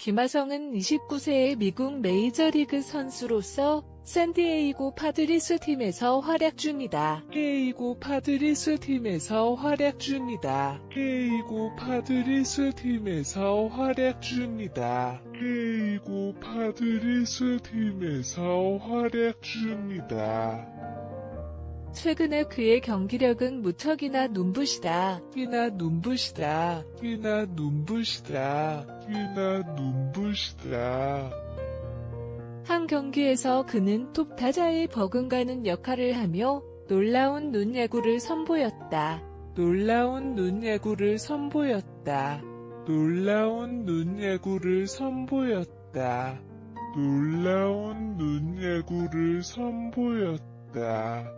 김하성은 29세의 미국 메이저리그 선수로서 샌디에이고 파드리스 팀에서 활약 중이다. 디에이고 파드리스 팀에서 활약 중이다. 디에이고 파드리스 팀에서 활약 중이다. 디에이고 파드리스 팀에서 활약 중이다. 최근에 그의 경기력은 무척이나 눈부시다. 끼나 눈부시다. 끼나 눈부시다. 끼나 눈부시다. 한 경기에서 그는 톱 타자에 버금가는 역할을 하며 놀라운 눈야구를 선보였다. 놀라운 눈야구를 선보였다. 놀라운 눈야구를 선보였다. 놀라운 눈야구를 선보였다.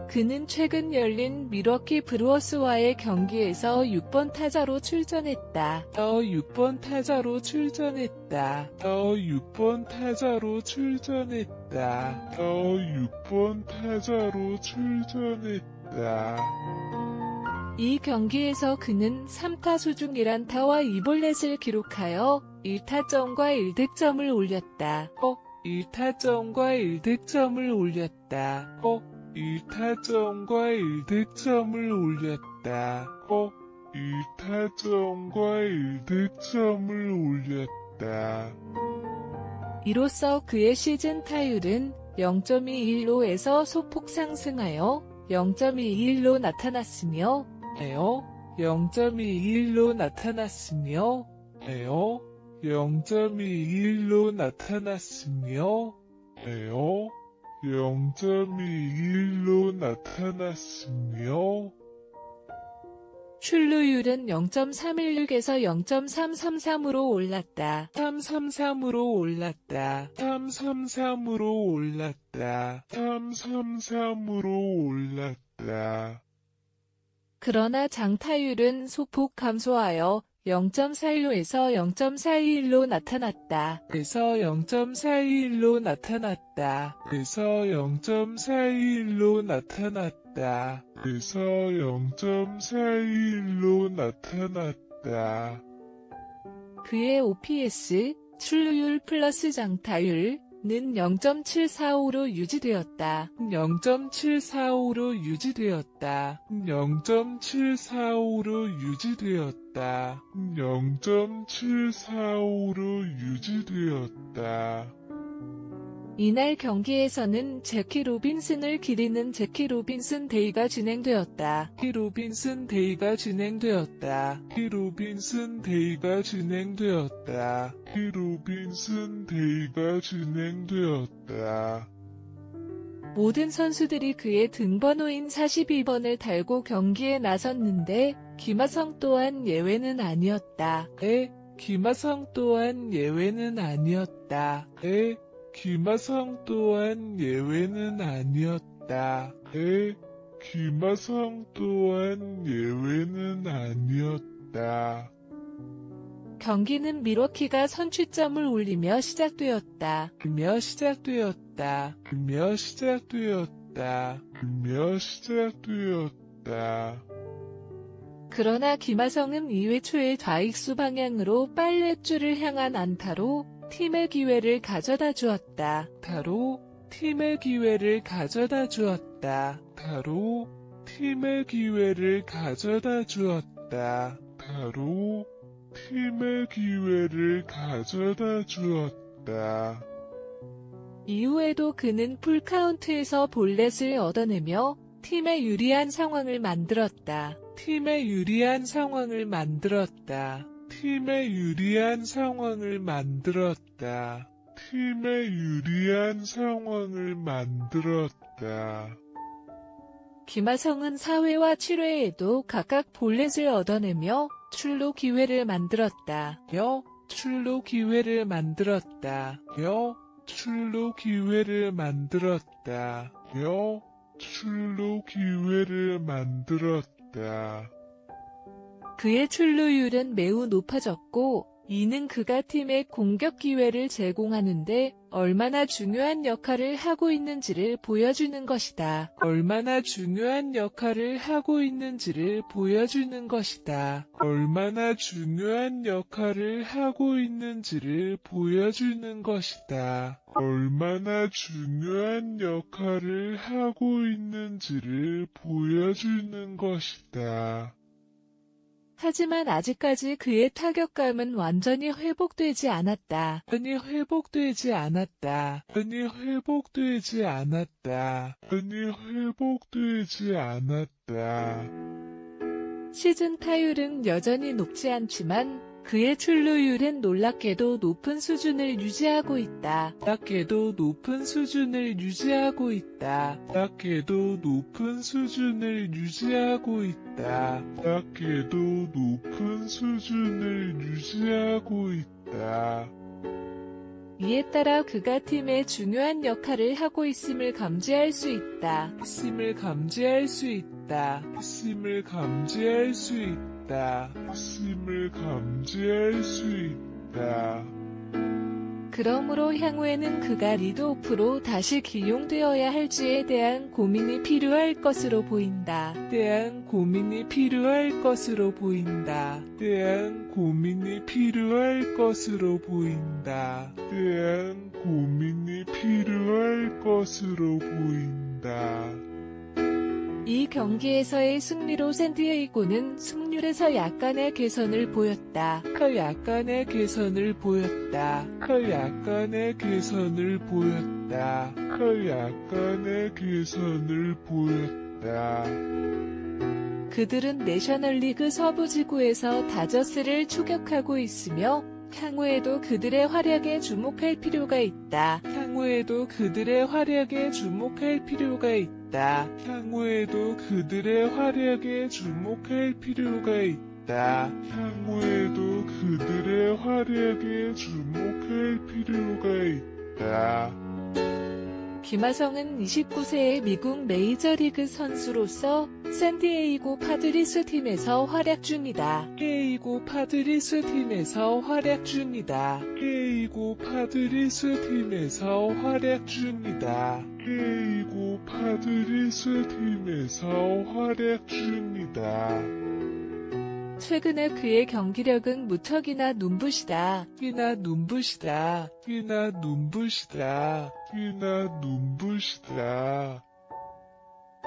그는 최근 열린 밀워키 브루어스와의 경기에서 6번 타자로 출전했다. 6번 타자로 출전했다. 6번 타자로 출전했다. 6번 타자로 출전했다. 이 경기에서 그는 3타수 중 1안타와 2볼넷을 기록하여 1타점과 1득점을 올렸다. 1타점과 1득점을 올렸다. 1타점과 1득점을 올렸다. 1타점과 1득점을 올렸다. 이로써 그의 시즌 타율은 0.21로에서 소폭 상승하여 0.21로 나타났으며 0.21로 나타났으며 0.21로 나타났으며 0.21로 나타났으며 출루율은 0.316에서 0.333으로 올랐다. 333으로 올랐다. 333으로 올랐다. 333으로 올랐다. 그러나 장타율은 소폭 감소하여 0.41로에서 0.421로 나타났다. 그래서 0.421로 나타났다. 그래서 0.421로 나타났다. 그래서 0.421로 나타났다. 그의 OPS, 출루율 플러스 장타율, 는 0.745로 유지되었다. 0.745로 유지되었다. 0.745로 유지되었다. 0.745로 유지되었다. 이날 경기에서는 제키 로빈슨을 기리는 제키 로빈슨 데이가 진행되었다. 로빈슨 데이가 진행되었다. 로빈슨 데이가 진행되었다. 로빈슨 데이가 진행되었다. 모든 선수들이 그의 등번호인 42번을 달고 경기에 나섰는데 김하성 또한 예외는 아니었다. 김하성 또한 예외는 아니었다. 김하성 또한 예외는 아니었다. 김하성 또한 예외는 아니었다. 경기는 밀워키가 선취점을 올리며 시작되었다. 시작되었다. 그러나 김하성은 2회 초에 좌익수 방향으로 빨랫줄을 향한 안타로 팀의 기회를 가져다 주었다. 팀의 기회를 가져다 주었다. 팀의 기회를 가져다 주었다. 팀의 기회를 가져다 주었다. 이후에도 그는 풀카운트에서 볼넷을 얻어내며 팀에 유리한 상황을 만들었다. 팀에 유리한 상황을 만들었다. 팀에 유리한 상황을 만들었다. 팀에 유리한 상황을 만들었다. 김하성은 4회와 7회에도 각각 볼넷을 얻어내며 출루 기회를 만들었다. 출루 기회를 만들었다. 출루 기회를 만들었다. 출루 기회를 만들었다. 그의 출루율은 매우 높아졌고 이는 그가 팀에 공격 기회를 제공하는데 얼마나 중요한 역할을 하고 있는지를 보여주는 것이다. 얼마나 중요한 역할을 하고 있는지를 보여주는 것이다. 얼마나 중요한 역할을 하고 있는지를 보여주는 것이다. 얼마나 중요한 역할을 하고 있는지를 보여주는 것이다. 하지만 아직까지 그의 타격감은 완전히 회복되지 않았다. 아니 회복되지 않았다. 아니 회복되지 않았다. 아니 회복되지 않았다. 시즌 타율은 여전히 높지 않지만 그의 출루율은 놀랍게도 높은 수준을 유지하고 있다. 놀랍게도 높은 수준을 유지하고 있다. 놀랍게도 높은 수준을 유지하고 있다. 놀랍게도 높은 수준을 유지하고 있다. 이에 따라 그가 팀의 중요한 역할을 하고 있음을 감지할 수 있다. 있음을 감지할 수 있다. 있음을 감지할 수 있다. 있음을 감지할 수 있다. 그러므로 향후에는 그가 리드오프로 다시 기용되어야 할지에 대한 고민이 필요할 것으로 보인다. 대한 고민이 필요할 것으로 보인다. 대한 고민이 필요할 것으로 보인다. 대한 고민이 필요할 것으로 보인다. 이 경기에서의 승리로 샌디에이고는 승률에서 약간의 개선을 보였다. 약간의 개선을 보였다. 약간의 개선을 보였다. 약간의 개선을 보였다. 그들은 내셔널리그 서부지구에서 다저스를 추격하고 있으며 향후에도 그들의 활약에 주목할 필요가 있다. 향후에도 그들의 활약에 주목할 필요가 있다. 향후에도 그들의 활약에 주목할 필요가 있다. 향후에도 그들의 활약에 주목할 필요가 있다. 김하성은 29세의 미국 메이저리그 선수로서 샌디에이고 파드리스 팀에서 활약 중이다. 샌디에이고 파드리스 팀에서 활약 중이다. 샌디에이고 파드리스 팀에서 활약 중이다. 샌디에이고 파드리스 팀에서 활약 중이다. 최근에 그의 경기력은 무척이나 눈부시다. 끼나 눈부시다. 끼나 눈부시다. 끼나 눈부시다.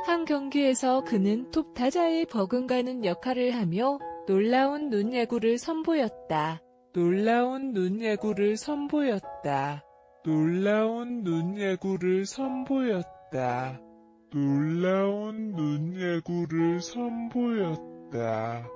한 경기에서 그는 톱 타자의 버금가는 역할을 하며 놀라운 눈야구를 선보였다. 놀라운 눈야구를 선보였다. 놀라운 눈야구를 선보였다. 놀라운 눈야구를 선보였다.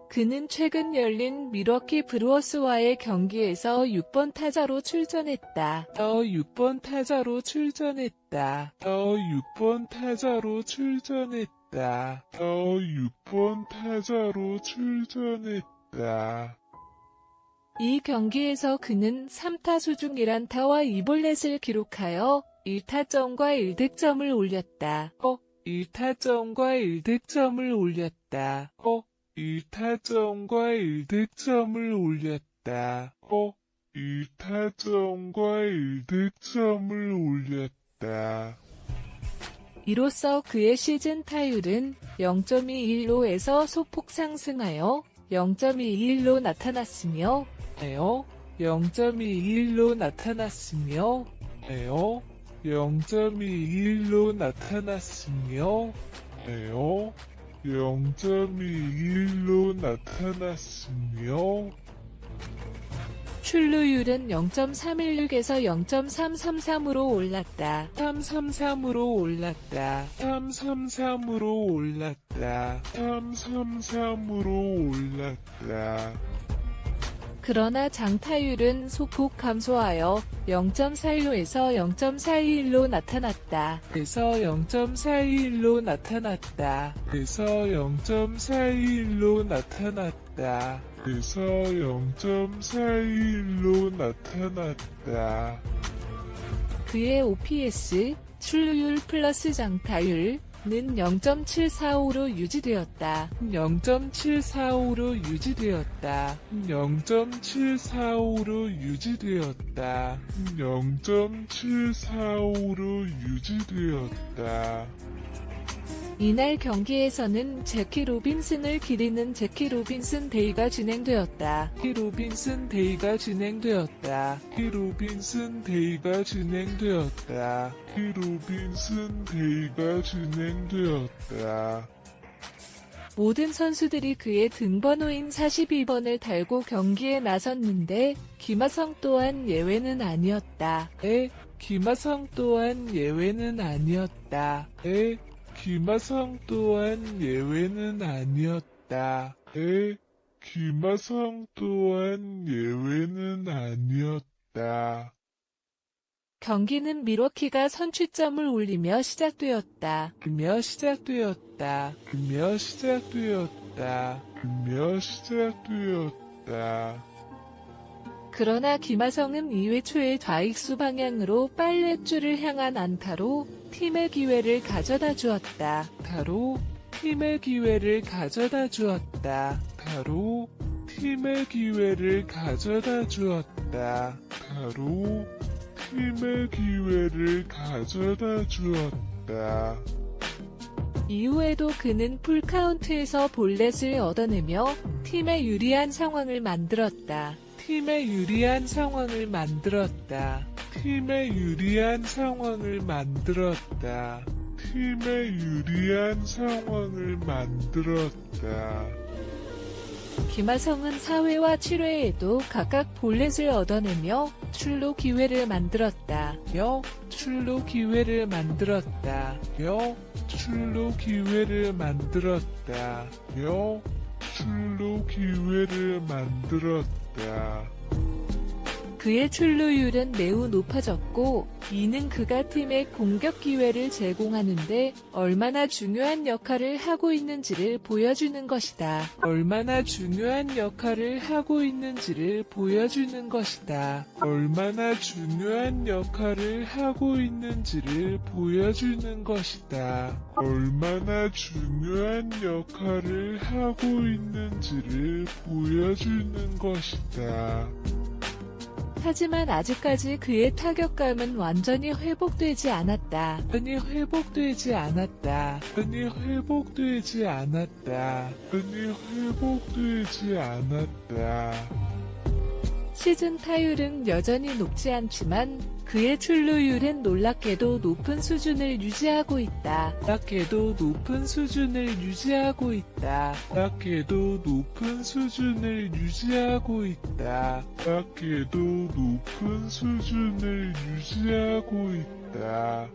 그는 최근 열린 밀워키 브루어스와의 경기에서 6번 타자로 출전했다. 6번 타자로 출전했다. 6번 타자로 출전했다. 6번 타자로 출전했다. 이 경기에서 그는 3타수 중 1안타와 2볼넷을 기록하여 1타점과 1득점을 올렸다. 1타점과 1득점을 올렸다. 1타점과 1득점을 올렸다. 1타점과 1득점을 올렸다. 이로써 그의 시즌 타율은 0.21로에서 소폭 상승하여 0.21로 나타났으며 0.21로 나타났으며 0.21로 나타났으며 0.21로 나타났으며 출루율은 0.316에서 0.333으로 올랐다. 333으로 올랐다. 333으로 올랐다. 333으로 올랐다. 그러나 장타율은 소폭 감소하여 0.41로에서 0.421로 나타났다. 0.421로 나타났다. 0.421로 나타났다. 0.421로 나타났다. 그의 OPS, 출루율 플러스 장타율, 0.745로 유지되었다. 0.745로 유지되었다. 0.745로 유지되었다. 0.745로 유지되었다. 이날 경기에서는 제키 로빈슨을 기리는 제키 로빈슨 데이가 진행되었다. 키 로빈슨 데이가 진행되었다. 키 로빈슨 데이가 진행되었다. 키 로빈슨 데이가 진행되었다. 모든 선수들이 그의 등번호인 42번을 달고 경기에 나섰는데 김하성 또한 예외는 아니었다. 김하성 또한 예외는 아니었다. 김하성 또한 예외는 아니었다. 김하성 또한 예외는 아니었다. 경기는 밀워키가 선취점을 올리며 시작되었다. 시작되었다. 그러나 김하성은 2회 초에 좌익수 방향으로 빨랫줄을 향한 안타로 팀의 기회를 가져다 주었다. 팀의 기회를 가져다 주었다. 팀의 기회를 가져다 주었다. 팀의 기회를 가져다 주었다. 이후에도 그는 풀카운트에서 볼넷을 얻어내며 팀에 유리한 상황을 만들었다. 팀의 유리한 상황을 만들었다. 팀의 유리한 상황을 만들었다. 팀의 유리한 상황을 만들었다. 김하성은 4회와 7회에도 각각 볼넷을 얻어내며 출루 기회를 만들었다. 출루 기회를 만들었다. 출루 기회를 만들었다. 출루 기회를 만들었다. 그의 출루율은 매우 높아졌고 이는 그가 팀의 공격 기회를 제공하는데 얼마나 중요한 역할을 하고 있는지를 보여주는 것이다. 얼마나 중요한 역할을 하고 있는지를 보여주는 것이다. 얼마나 중요한 역할을 하고 있는지를 보여주는 것이다. 얼마나 중요한 역할을 하고 있는지를 보여주는 것이다. 하지만 아직까지 그의 타격감은 완전히 회복되지 않았다. 회복되지 않았다. 시즌 타율은 여전히 높지 않지만 그의 출루율은 놀랍게도 높은 수준을 유지하고 있다. 높은 수준을 유지하고 있다. 높은 수준을 유지하고 있다. 높은 수준을 유지하고 있다.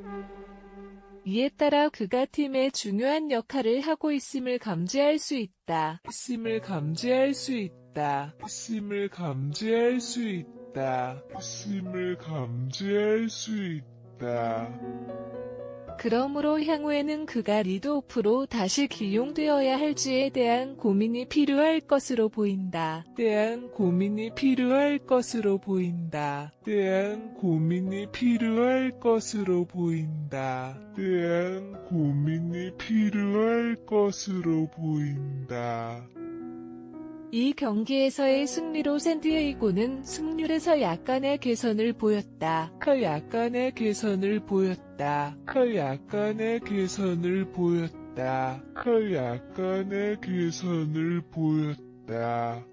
이에 따라 그가 팀의 중요한 역할을 하고 있음을 감지할 수 있다. 있음을 감지할 수 있다. 있음을 감지할 수 있다. 있음을 감지할 수 있다. 그러므로 향후에는 그가 리드오프로 다시 기용되어야 할지에 대한 고민이 필요할 것으로 보인다. 고민이 필요할 것으로 보인다. 고민이 필요할 것으로 보인다. 고민이 필요할 것으로 보인다. 이 경기에서의 승리로 샌디에이고는 승률에서 약간의 개선을 보였다. 약간의 개선을 보였다. 약간의 개선을 보였다. 약간의 개선을 보였다.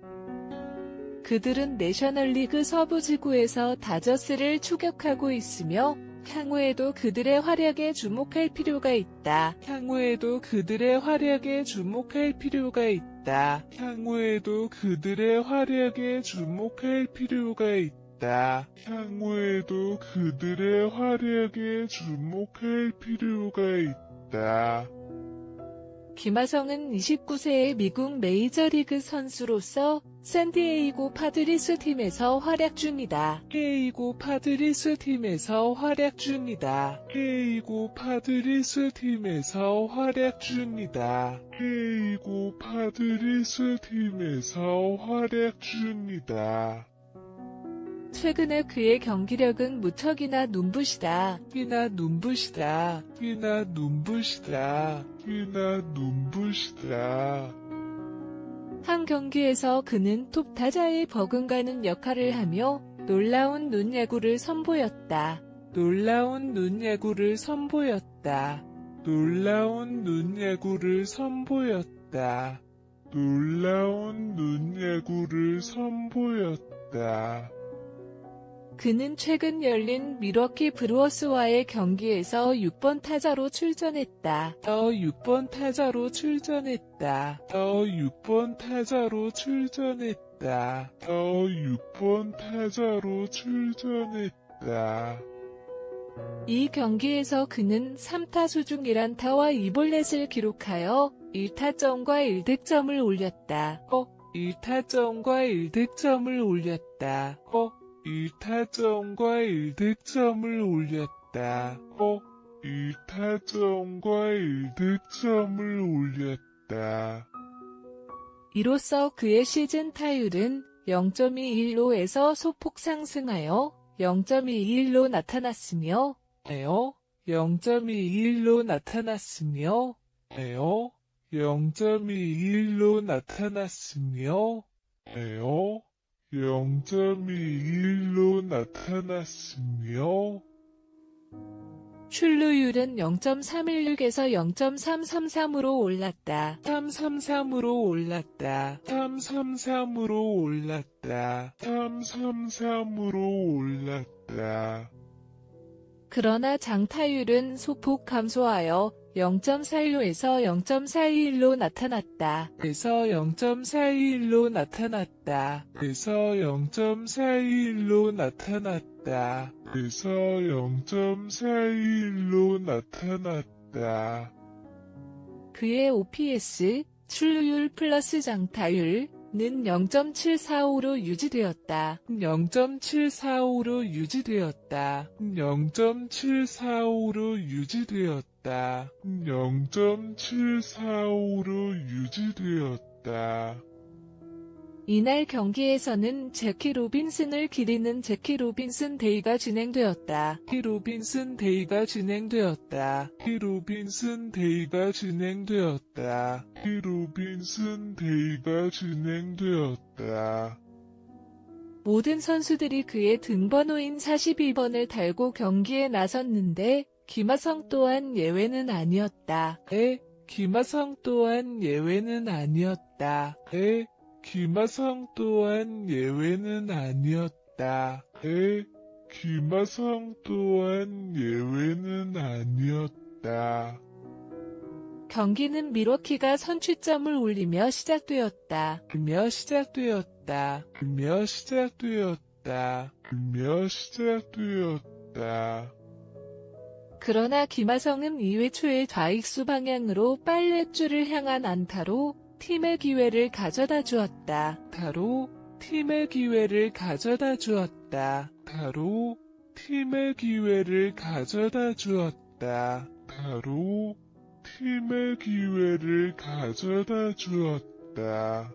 그들은 내셔널리그 서부지구에서 다저스를 추격하고 있으며 향후에도 그들의 활약에 주목할 필요가 있다. 향후에도 그들의 활약에 주목할 필요가 있다. 향후에도 그들의 활약에 주목할 필요가 있다. 향후에도 그들의 활약에 주목할 필요가 있다. 김하성은 29세의 미국 메이저리그 선수로서 샌디에이고 파드리스 팀에서 활약 중이다. 파드리스 팀에서 활약 중이다. 파드리스 팀에서 활약 중이다. 파드리스 팀에서 활약 중이다. 최근에 그의 경기력은 무척이나 눈부시다. 꽤나 눈부시다. 꽤나 눈부시다. 꽤나 눈부시다. 한 경기에서 그는 톱 타자의 버금가는 역할을 하며 놀라운 눈야구를 선보였다. 놀라운 눈야구를 선보였다. 놀라운 눈야구를 선보였다. 놀라운 눈야구를 선보였다. 그는 최근 열린 밀워키 브루어스와의 경기에서 6번 타자로 출전했다. 6번 타자로 출전했다. 6번 타자로 출전했다. 6번 타자로 출전했다. 이 경기에서 그는 3타수 중 1안타와 2볼넷을 기록하여 1타점과 1득점을 올렸다. 1타점과 1득점을 올렸다. 1타점과 1득점을 올렸다. 1타점과 1득점을 올렸다. 이로써 그의 시즌 타율은 0.21로에서 소폭 상승하여 0.21로 나타났으며 0.21로 나타났으며 0.21로 나타났으며 0.21로 나타났으며 출루율은 0.316에서 0.333으로 올랐다. 333으로 올랐다. 333으로 올랐다. 333으로 올랐다. 그러나 장타율은 소폭 감소하여 0.41로에서 0.421로 나타났다. 0.421로 나타났다. 0.421로 나타났다. 0.421로 나타났다. 그의 OPS, 출루율 플러스 장타율, 는 0.745로 유지되었다. 0.745로 유지되었다. 0.745로 유지되었다. 0.745로 유지되었다. 이날 경기에서는 제키 로빈슨을 기리는 제키 로빈슨 데이가 진행되었다. 로빈슨 데이가 진행되었다. 로빈슨 데이가 진행되었다. 로빈슨 데이가 진행되었다. 모든 선수들이 그의 등번호인 42번을 달고 경기에 나섰는데 김하성 또한 예외는 아니었다. 김하성 또한 예외는 아니었다. 김하성 또한 예외는 아니었다. 김하성 또한 예외는 아니었다. 경기는 밀워키가 선취점을 올리며 시작되었다. 시작되었다. 그러나 김하성은 2회 초에 좌익수 방향으로 빨랫줄을 향한 안타로 팀의 기회를 가져다 주었다. 팀의 기회를 가져다 주었다. 팀의 기회를 가져다 주었다. 팀의 기회를 가져다 주었다.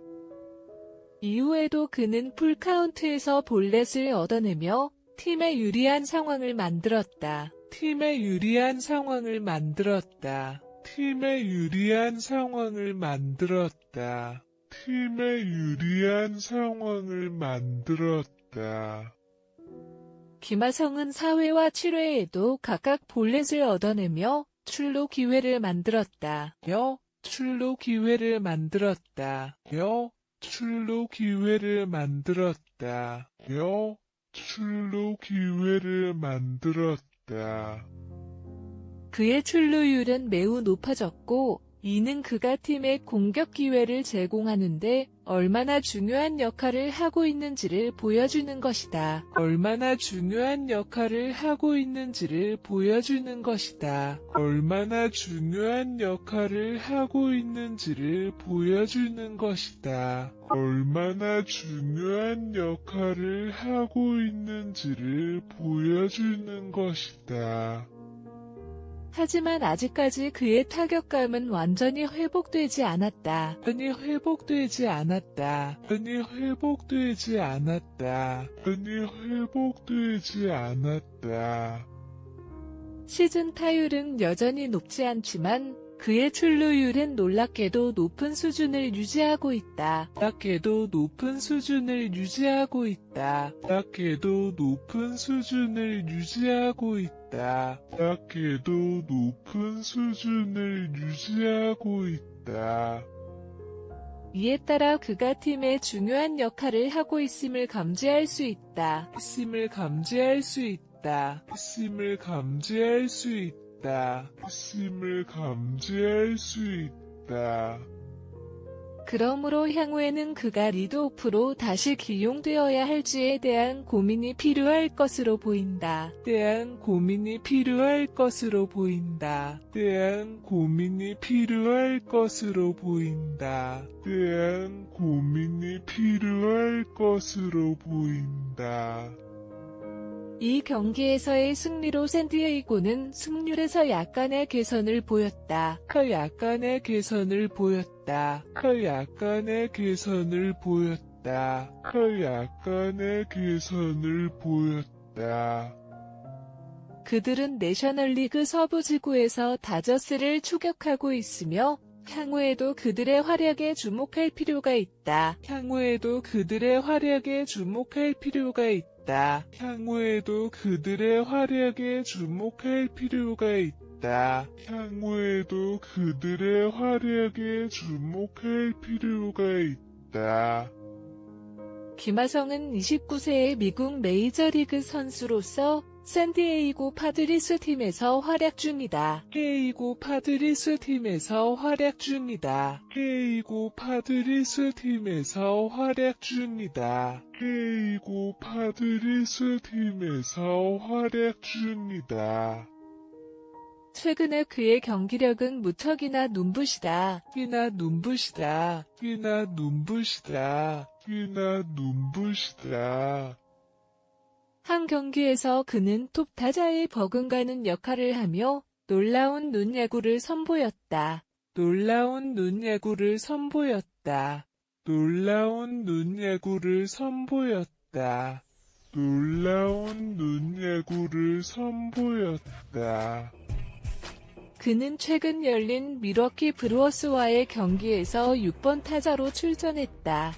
이후에도 그는 풀카운트에서 볼넷을 얻어내며 팀에 유리한 상황을 만들었다. 팀의 유리한 상황을 만들었다. 팀의 유리한 상황을 만들었다. 팀의 유리한 상황을 만들었다. 김하성은 4회와 7회에도 각각 볼넷을 얻어내며 출루 기회를 만들었다. 출루 기회를 만들었다. 출루 기회를 만들었다. 출루 기회를 만들었다. 그의 출루율은 매우 높아졌고 이는 그가 팀에 공격 기회를 제공하는데 얼마나 중요한 역할을 하고 있는지를 보여주는 것이다. 얼마나 중요한 역할을 하고 있는지를 보여주는 것이다. 얼마나 중요한 역할을 하고 있는지를 보여주는 것이다. 얼마나 중요한 역할을 하고 있는지를 보여주는 것이다. 하지만 아직까지 그의 타격감은 완전히 회복되지 않았다. 시즌 타율은 여전히 높지 않지만 그의 출루율은 놀랍게도 높은 수준을 유지하고 있다. 이에 따라 그가 팀의 중요한 역할을 하고 있음을 감지할 수 있다. 그러므로 향후에는 그가 리드오프로 다시 기용되어야 할지에 대한 고민이 필요할 것으로 보인다. 이 경기에서의 승리로 샌디에이고는 승률에서 약간의 개선을 보였다. 그들은 내셔널리그 서부지구에서 다저스를 추격하고 있으며 향후에도 그들의 활약에 주목할 필요가 있다. 김하성은 29세의 미국 메이저리그 선수로서 샌디에이고 파드리스 팀에서 활약 중이다. 최근에 그의 경기력은 무척이나 눈부시다. 한 경기에서 그는 톱 타자의 버금가는 역할을 하며 놀라운 눈야구를 선보였다. 그는 최근 열린 밀워키 브루어스와의 경기에서 6번 타자로 출전했다.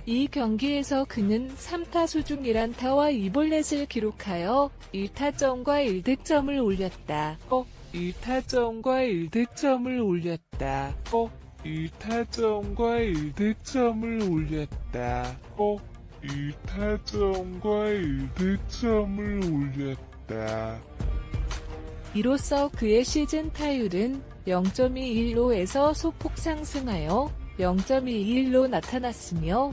이 경기에서 그는 3타수 중 1안타와 2볼넷을 기록하여 1타점과 1득점을 올렸다. 이로써 그의 시즌 타율은 0.21로에서 소폭 상승하여 0.21로 나타났으며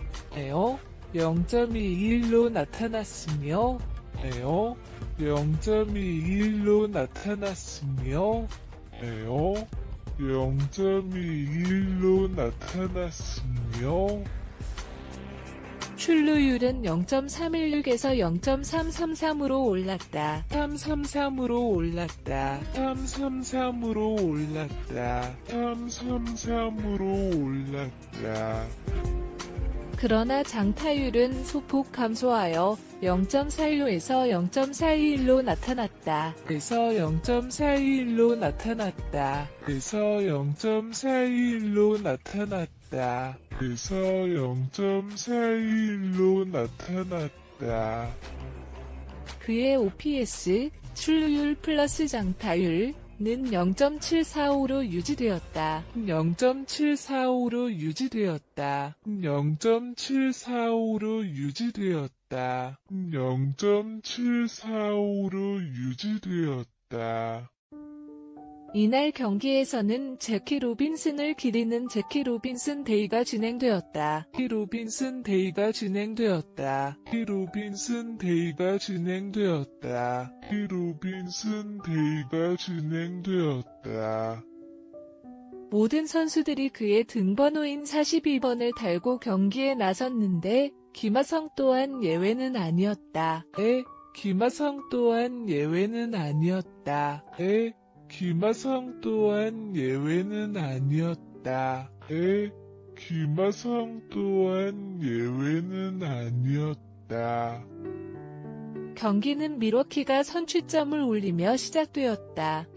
출루율은 0.316에서 0.333으로 올랐다. 그러나 장타율은 소폭 감소하여 0.41로에서 0.421로 나타났다. 그의 OPS, 출루율 플러스 장타율, 는 0.745로 유지되었다. 이날 경기에서는 제키 로빈슨을 기리는 제키 로빈슨 데이가 진행되었다. 모든 선수들이 그의 등번호인 42번을 달고 경기에 나섰는데 김하성 또한 예외는 아니었다. 김하성 또한 예외는 아니었다. 김하성 또한 예외는 아니었다. 김하성 또한 예외는 아니었다. 경기는 밀워키가 선취점을 올리며 시작되었다.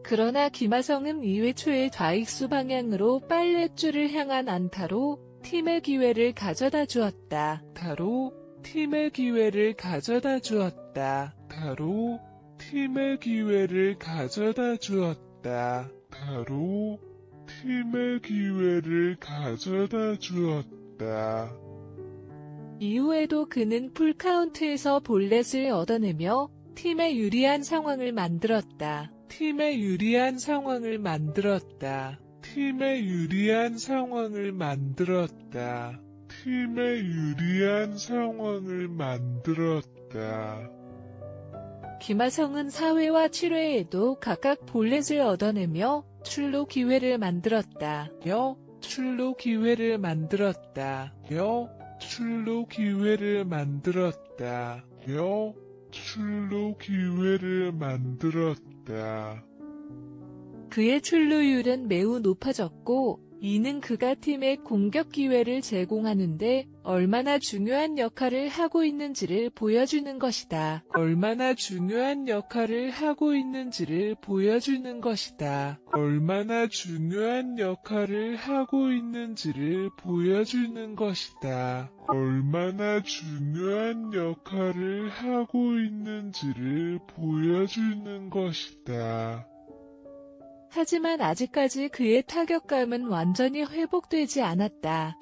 그러나 김하성은 2회 초에 좌익수 방향으로 빨랫줄을 향한 안타로 팀의 기회를 가져다 주었다. 이후에도 그는 풀카운트에서 볼넷을 얻어내며 팀에 유리한 상황을 만들었다. 김하성은 4회와 7회에도 각각 볼넷을 얻어내며 출루 기회를 만들었다. 그의 출루율은 매우 높아졌고 이는 그가 팀에 공격 기회를 제공하는데 얼마나 중요한 역할을 하고 있는지를 보여주는 것이다. 하지만 아직까지 그의 타격감은 완전히 회복되지 않았다.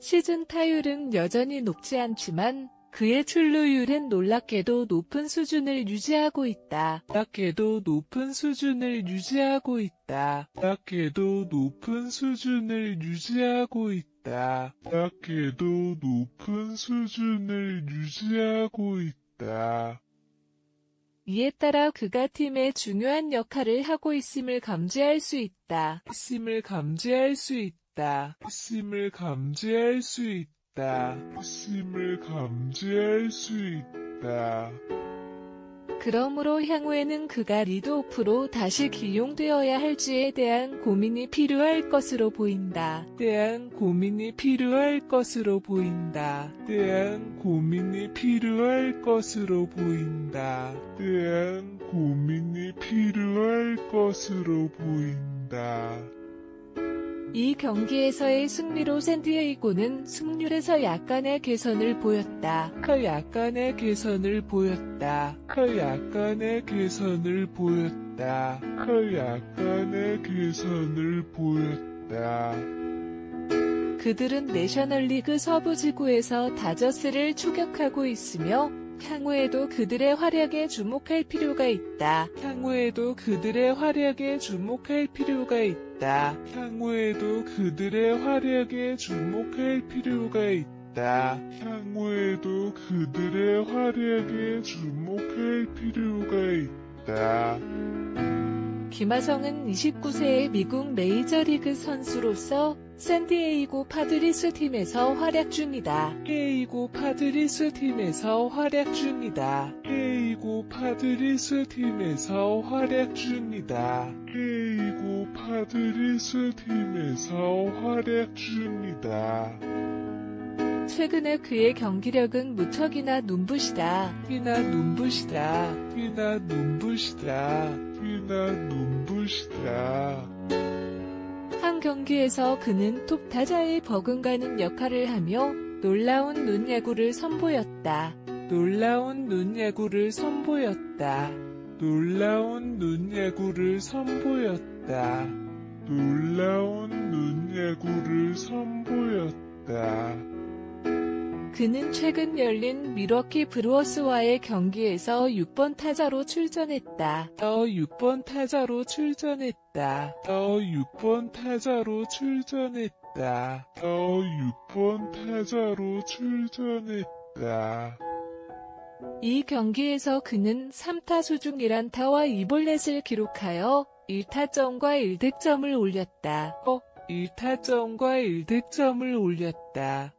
시즌 타율은 여전히 높지 않지만 그의 출루율은 놀랍게도 높은 수준을 유지하고 있다. 이에 따라 그가 팀의 중요한 역할을 하고 있음을 감지할 수 있다. 그러므로 향후에는 그가 리드오프로 다시 기용되어야 할지에 대한 고민이 필요할 것으로 보인다. 이 경기에서의 승리로 샌디에이고는 승률에서 약간의 개선을 보였다. 그들은 내셔널리그 서부지구에서 다저스를 추격하고 있으며 향후에도 그들의 활약에 주목할 필요가 있다. 김하성은 29세의 미국 메이저리그 선수로서 샌디에이고 파드리스 팀에서 활약 중이다. 최근에 그의 경기력은 무척이나 눈부시다. 한 경기에서 그는 톱 타자의 버금가는 역할을 하며 놀라운 눈야구를 선보였다. 그는 최근 열린 밀워키 브루어스와의 경기에서 6번 타자로 출전했다. 6번 타자로 출전했다. 6번 타자로 출전했다. 6번 타자로 출전했다. 이 경기에서 그는 3타수 중 1안타와 2볼넷을 기록하여 1타점과 1득점을 올렸다. 1타점과 1득점을 올렸다.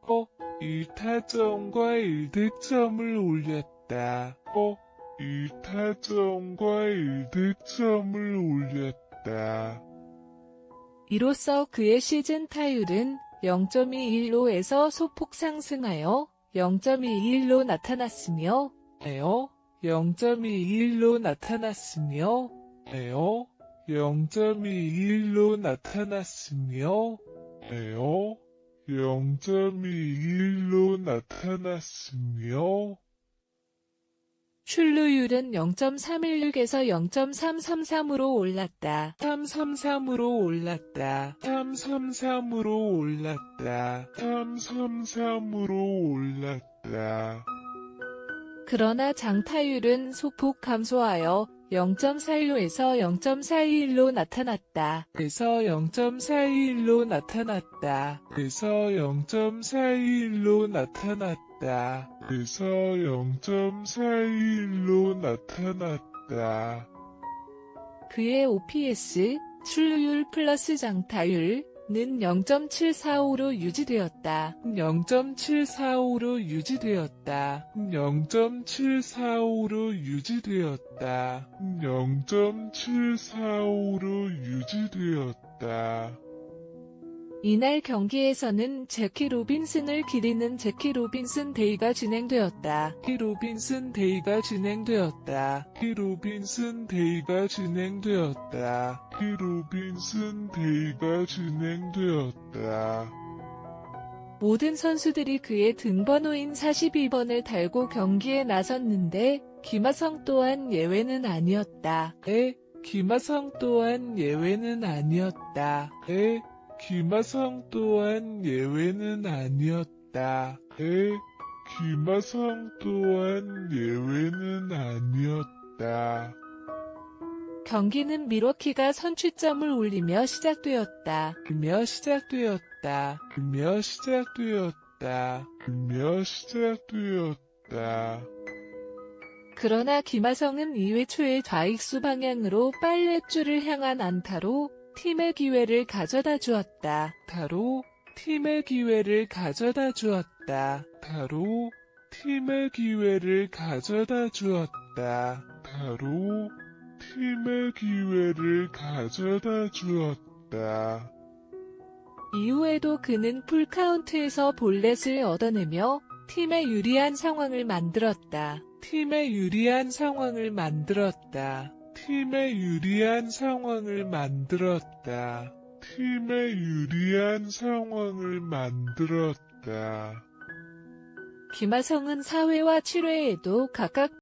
1타점과 1득점을 올렸다. 1타점과 1득점을 올렸다. 이로써 그의 시즌 타율은 0.215에서 소폭 상승하여 0.221로 나타났으며 0.21로 나타났으며 0.21로 나타났으며 0.21로 나타났으며 출루율은 0.316에서 0.333으로 올랐다. 333으로 올랐다. 333으로 올랐다. 333으로 올랐다. 그러나 장타율은 소폭 감소하여 0.415에서 0.421로 나타났다. 0.421로 나타났다. 0.421로 나타났다. 0.421로 나타났다. 그의 OPS, 출루율 플러스 장타율, 는 0.745로 유지되었다. 0.745로 유지되었다. 0.745로 유지되었다. 0.745로 유지되었다. 이날 경기에서는 제키 로빈슨을 기리는 제키 로빈슨 데이가 진행되었다. 로빈슨 데이가 진행되었다. 로빈슨 데이가 진행되었다. 로빈슨 데이가 진행되었다. 모든 선수들이 그의 등번호인 42번을 달고 경기에 나섰는데 김하성 또한 예외는 아니었다. 김하성 또한 예외는 아니었다. 김하성 또한 예외는 아니었다. 김하성 또한 예외는 아니었다. 경기는 밀워키가 선취점을 올리며 시작되었다. 그러나 김하성은 2회 초에 좌익수 방향으로 빨랫줄을 향한 안타로 팀의 기회를 가져다 주었다. 팀의 기회를 가져다 주었다. 팀의 기회를 가져다 주었다. 팀의 기회를 가져다 주었다. 이후에도 그는 풀카운트에서 볼넷을 얻어내며 팀에 유리한 상황을 만들었다. 팀에 유리한 상황을 만들었다. 팀에 유리한 상황을 만들었다. 팀에 유리한 상황을 만들었다. 김하성은 4회와 7회에도 각각